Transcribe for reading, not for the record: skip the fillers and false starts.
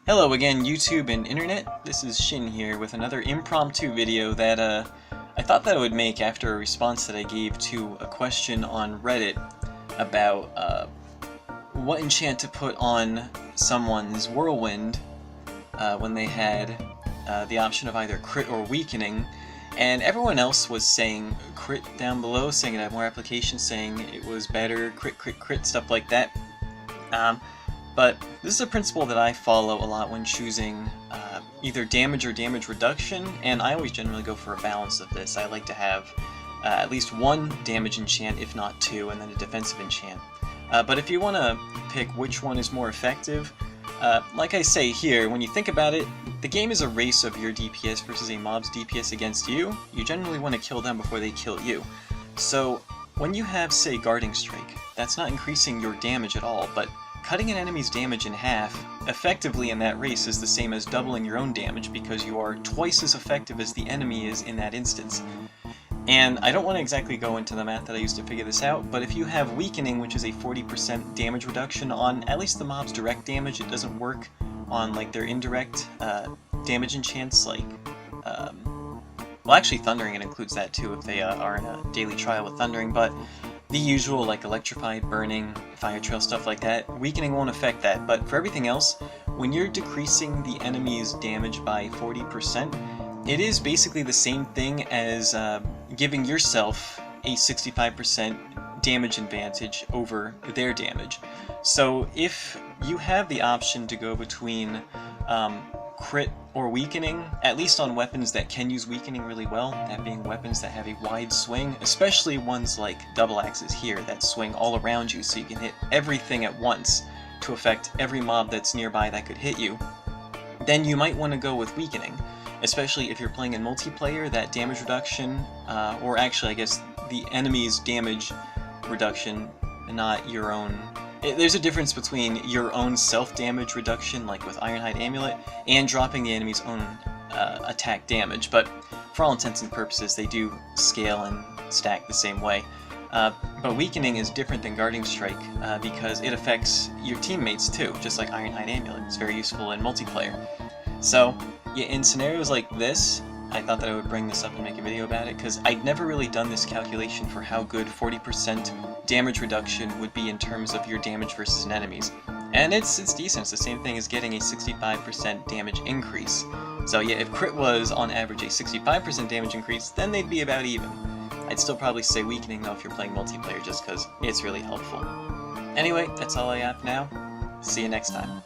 Hello again, YouTube and Internet. This is Shin here with another impromptu video that I thought that I would make after a response that I gave to a question on Reddit about what enchant to put on someone's Whirlwind when they had the option of either crit or weakening, and everyone else was saying crit down below, saying it had more applications, saying it was better, crit, crit, crit, stuff like that. But this is a principle that I follow a lot when choosing either damage or damage reduction, and I always generally go for a balance of this. I like to have at least one damage enchant, if not two, and then a defensive enchant. But if you want to pick which one is more effective, like I say here, when you think about it, the game is a race of your DPS versus a mob's DPS against you. You generally want to kill them before they kill you. So when you have, say, Guarding Strike, that's not increasing your damage at all, but cutting an enemy's damage in half, effectively in that race, is the same as doubling your own damage because you are twice as effective as the enemy is in that instance. And I don't want to exactly go into the math that I used to figure this out, but if you have Weakening, which is a 40% damage reduction on at least the mob's direct damage, it doesn't work on like their indirect damage enchants, like, well, actually Thundering, it includes that too if they are in a daily trial with Thundering, but the usual, like Electrified, Burning, Fire Trail, stuff like that, Weakening won't affect that. But for everything else, when you're decreasing the enemy's damage by 40%, it is basically the same thing as giving yourself a 65% damage advantage over their damage. So if you have the option to go between crit or weakening, at least on weapons that can use weakening really well, that being weapons that have a wide swing, especially ones like double axes here that swing all around you so you can hit everything at once to affect every mob that's nearby that could hit you, then you might want to go with weakening, especially if you're playing in multiplayer. That damage reduction, or actually I guess the enemy's damage reduction, not your own. There's a difference between your own self-damage reduction, like with Ironhide Amulet, and dropping the enemy's own attack damage, but for all intents and purposes they do scale and stack the same way. But Weakening is different than Guarding Strike because it affects your teammates too, just like Ironhide Amulet. It's very useful in multiplayer. So yeah, in scenarios like this, I thought that I would bring this up and make a video about it, because I'd never really done this calculation for how good 40% damage reduction would be in terms of your damage versus an enemy's. And it's decent. It's the same thing as getting a 65% damage increase. So yeah, if crit was on average a 65% damage increase, then they'd be about even. I'd still probably say Weakening though if you're playing multiplayer, just because it's really helpful. Anyway, that's all I have now. See you next time.